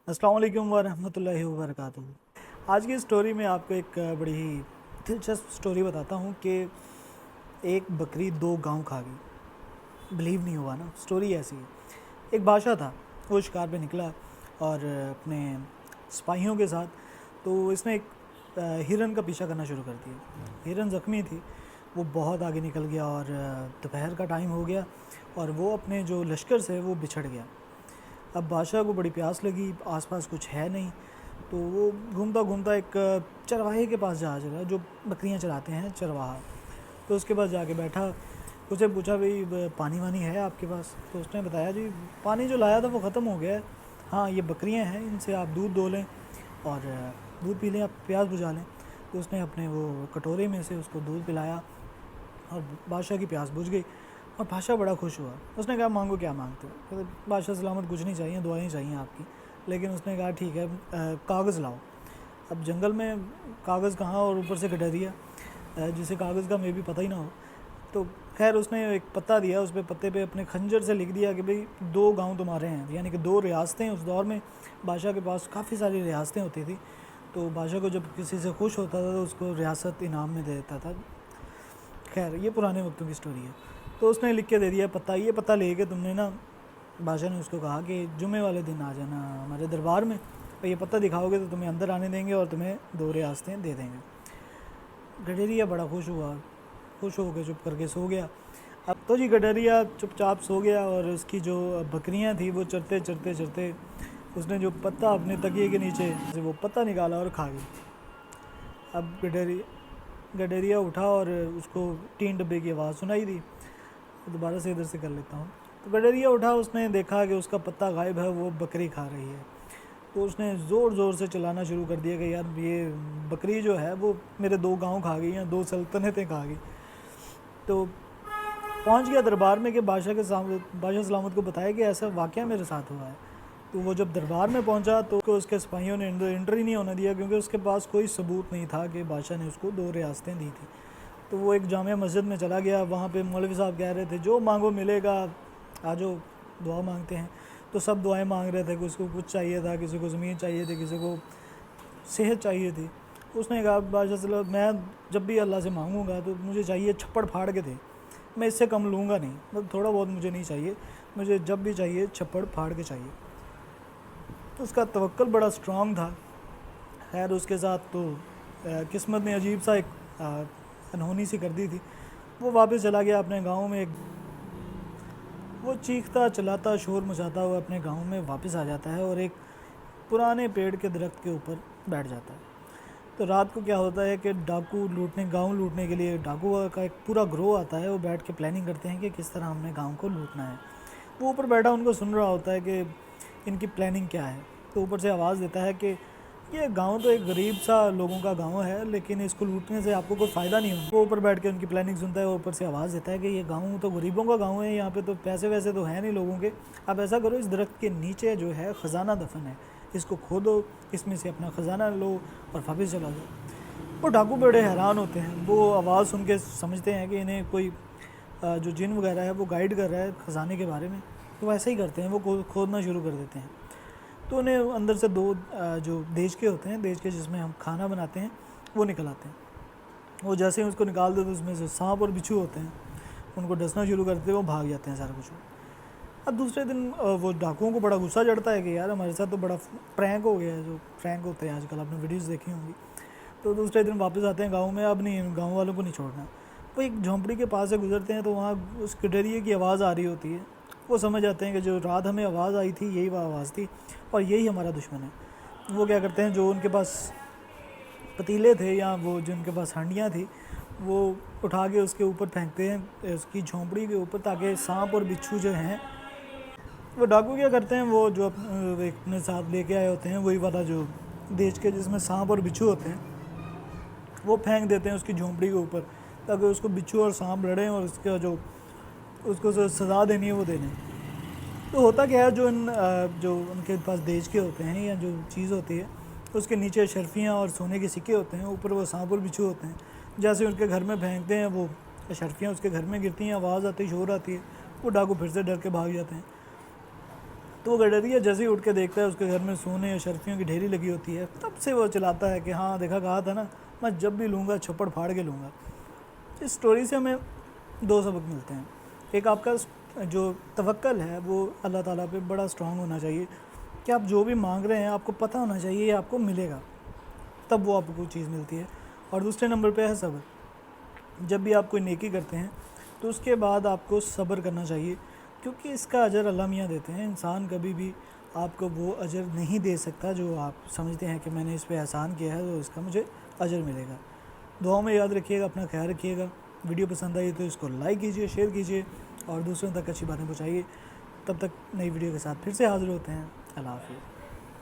अस्सलाम वालेकुम वरहमतुल्लाहि वबरकातुहू। आज की स्टोरी में आपको एक बड़ी ही दिलचस्प स्टोरी बताता हूँ कि एक बकरी दो गांव खा गई। बिलीव नहीं हुआ ना, स्टोरी ऐसी है। एक बादशाह था, वो शिकार पे निकला और अपने सिपाहियों के साथ, तो इसने एक हिरन का पीछा करना शुरू कर दिया। हिरन ज़ख्मी थी, वो बहुत आगे निकल गया और दोपहर का टाइम हो गया और वो अपने जो लश्कर से वो बिछड़ गया। अब बादशाह को बड़ी प्यास लगी, आसपास कुछ है नहीं, तो वो घूमता घूमता एक चरवाहे के पास जा चला, जो बकरियां चराते हैं चरवाहा। तो उसके पास जाके बैठा, उससे पूछा भाई पानी वानी है आपके पास? तो उसने बताया जी पानी जो लाया था वो ख़त्म हो गया है। हाँ, ये बकरियां हैं, इनसे आप दूध दो लें और दूध पी लें, आप प्यास बुझा लें। तो उसने अपने वो कटोरे में से उसको दूध पिलाया और बादशाह की प्यास बुझ गई और बादशाह बड़ा खुश हुआ। उसने कहा मांगो, क्या मांगते हो? कहते बादशाह सलामत, कुछ नहीं चाहिए, दुआएं चाहिए आपकी। लेकिन उसने कहा ठीक है, कागज़ लाओ। अब जंगल में कागज़ कहाँ, और ऊपर से गडरिया जिसे कागज़ का मे भी पता ही ना हो। तो खैर उसने एक पत्ता दिया, उस पर पत्ते पे अपने खंजर से लिख दिया कि भाई दो गांव तुम्हारे हैं, यानी कि दो रियासतें। उस दौर में बादशाह के पास काफ़ी सारी रियासतें होती थी, तो बादशाह को जब किसी से खुश होता था तो उसको रियासत इनाम में दे देता था। खैर ये पुराने वक्तों की स्टोरी है। तो उसने लिख के दे दिया पत्ता, ये पत्ता लेके तुमने ना, बादशाह ने उसको कहा कि जुमे वाले दिन आ जाना हमारे दरबार में, और ये पत्ता दिखाओगे तो तुम्हें अंदर आने देंगे और तुम्हें दो रियासतें दे देंगे। गडेरिया बड़ा खुश हुआ, खुश हो के चुप करके सो गया। अब तो जी गडेरिया चुपचाप सो गया और उसकी जो बकरियां थी वो चरते चरते चरते उसने जो पत्ता अपने तकिए के नीचे से वो पत्ता निकाला और खा गई। अब गडेरिया उठा और उसको टीन डब्बे की आवाज़ सुनाई दी। दोबारा से इधर से कर लेता हूँ। तो गडेरिया उठा, उसने देखा कि उसका पत्ता गायब है, वो बकरी खा रही है। तो उसने ज़ोर ज़ोर से चलाना शुरू कर दिया कि यार ये बकरी जो है वो मेरे दो गांव खा गई हैं, दो सल्तनतें खा गई। तो पहुंच गया दरबार में कि बादशाह के सामने, बादशाह सलामत को बताया कि ऐसा वाक़या मेरे साथ हुआ है। तो वो जब दरबार में पहुंचा तो उसके सिपाहियों ने एंटर ही नहीं होने दिया, क्योंकि उसके पास कोई सबूत नहीं था कि बादशाह ने उसको दो रियासतें दी थी। तो वो एक जामिया मस्जिद में चला गया, वहाँ पे मौलवी साहब कह रहे थे जो मांगो मिलेगा, आ जाओ दुआ मांगते हैं। तो सब दुआएं मांग रहे थे, किसी को कुछ चाहिए था, किसी को ज़मीन चाहिए थी, किसी को सेहत चाहिए थी। उसने कहा बादशाह सलाम, मैं जब भी अल्लाह से मांगूंगा तो मुझे चाहिए छप्पड़ फाड़ के दे, मैं इससे कम लूँगा नहीं, मतलब थोड़ा बहुत मुझे नहीं चाहिए, मुझे जब भी चाहिए छप्पड़ फाड़ के चाहिए। तो उसका तवक्ल बड़ा स्ट्रॉन्ग था। खैर उसके साथ तो किस्मत ने अजीब सा एक अनहोनी सी कर दी थी। वो वापस चला गया अपने गांव में। वो चीखता चलाता शोर मचाता हुआ अपने गांव में वापस आ जाता है और एक पुराने पेड़ के दरख्त के ऊपर बैठ जाता है। तो रात को क्या होता है कि डाकू गांव लूटने के लिए डाकू का एक पूरा ग्रोह आता है। वो बैठ के प्लानिंग करते हैं कि किस तरह हमने गांव को लूटना है। वो ऊपर बैठा उनको सुन रहा होता है कि इनकी प्लानिंग क्या है। तो ऊपर से आवाज़ देता है कि ये गांव तो एक गरीब सा लोगों का गांव है, लेकिन इसको लूटने से आपको कोई फ़ायदा नहीं होगा। वो ऊपर बैठ के उनकी प्लानिंग सुनता है और ऊपर से आवाज़ देता है कि ये गांव तो गरीबों का गांव है, यहाँ पे तो पैसे वैसे तो हैं नहीं लोगों के। आप ऐसा करो, इस दरख्त के नीचे जो है ख़जाना दफन है, इसको खोदो, इसमें से अपना ख़जाना लो और वापस चला जाओ। वो डाकू बड़े हैरान होते हैं। वो आवाज़ सुन के समझते हैं कि इन्हें कोई जो जिन वगैरह है वो गाइड कर रहा है ख़जाने के बारे में। तो वैसे ही करते हैं, वो खोदना शुरू कर देते हैं। तो उन्हें अंदर से दो जो देश के होते हैं, देश के जिसमें हम खाना बनाते हैं, वो निकल आते हैं। वो जैसे ही उसको निकाल देते, उसमें से सांप और बिच्छू होते हैं, उनको डसना शुरू करते हैं, वो भाग जाते हैं सारा कुछ। अब दूसरे दिन वो डाकुओं को बड़ा गुस्सा चढ़ता है कि यार हमारे साथ तो बड़ा प्रैंक हो गया है, जो प्रैंक होते हैं आजकल, आपने वीडियोस देखी होंगी। तो दूसरे दिन वापस आते हैं गांव में, अब नहीं, गांव वालों को नहीं छोड़ना। वो एक झोंपड़ी के पास से गुजरते हैं तो वहाँ उस गडेरिये की आवाज़ आ रही होती है। वो समझ जाते हैं कि जो रात हमें आवाज़ आई थी यही वो आवाज़ थी और यही हमारा दुश्मन है। वो क्या करते हैं, जो उनके पास पतीले थे या वो जो उनके पास हांडियाँ थी, वो उठा के उसके ऊपर फेंकते हैं, उसकी झोंपड़ी के ऊपर, ताकि सांप और बिच्छू जो हैं। वो डाकू क्या करते हैं, वो जो अपने साथ लेके आए होते हैं, वही वाला जो देश के जिसमें सांप और बिच्छू होते हैं, वो फेंक देते हैं उसकी झोंपड़ी के ऊपर, ताकि उसको बिच्छू और सांप लड़ें और उसका जो उसको जो सज़ा देनी है वो दे दें। तो होता क्या है, जो उनके पास देश के होते हैं या जो चीज़ होती है, उसके नीचे शर्फियाँ और सोने के सिक्के होते हैं, ऊपर वो सांप और बिच्छू होते हैं। जैसे उनके घर में फेंकते हैं, वो शर्फियाँ उसके घर में गिरती हैं, आवाज़ आती है, शोर आती है, वो डाकू फिर से डर के भाग जाते हैं। تو وہ گڈریا جیسے ہی اٹھ کے دیکھتا ہے اس کے گھر میں سونے اور شرفیوں کی ڈھیری لگی ہوتی ہے، تب سے وہ چلاتا ہے کہ ہاں دیکھا کہا تھا نا، میں جب بھی لوں گا چھپڑ پھاڑ کے لوں گا۔ اس سٹوری سے ہمیں دو سبق ملتے ہیں۔ ایک آپ کا جو توکل ہے وہ اللہ تعالیٰ پہ بڑا اسٹرانگ ہونا چاہیے کہ آپ جو بھی مانگ رہے ہیں آپ کو پتہ ہونا چاہیے یہ آپ کو ملے گا، تب وہ آپ کو کوئی چیز ملتی ہے۔ اور دوسرے نمبر پہ ہے صبر۔ جب بھی آپ کوئی نیکی کرتے ہیں تو اس کے بعد آپ کو صبر کرنا چاہیے، کیونکہ اس کا اجر اللہ میاں دیتے ہیں۔ انسان کبھی بھی آپ کو وہ اجر نہیں دے سکتا جو آپ سمجھتے ہیں کہ میں نے اس پہ احسان کیا ہے تو اس کا مجھے اجر ملے گا۔ دعاؤں میں یاد رکھیے گا، اپنا خیال رکھیے گا۔ ویڈیو پسند آئی تو اس کو لائک کیجیے، شیئر کیجیے اور دوسروں تک اچھی باتیں پہنچائیے۔ تب تک نئی ویڈیو کے ساتھ پھر سے حاضر ہوتے ہیں۔ اللہ حافظ۔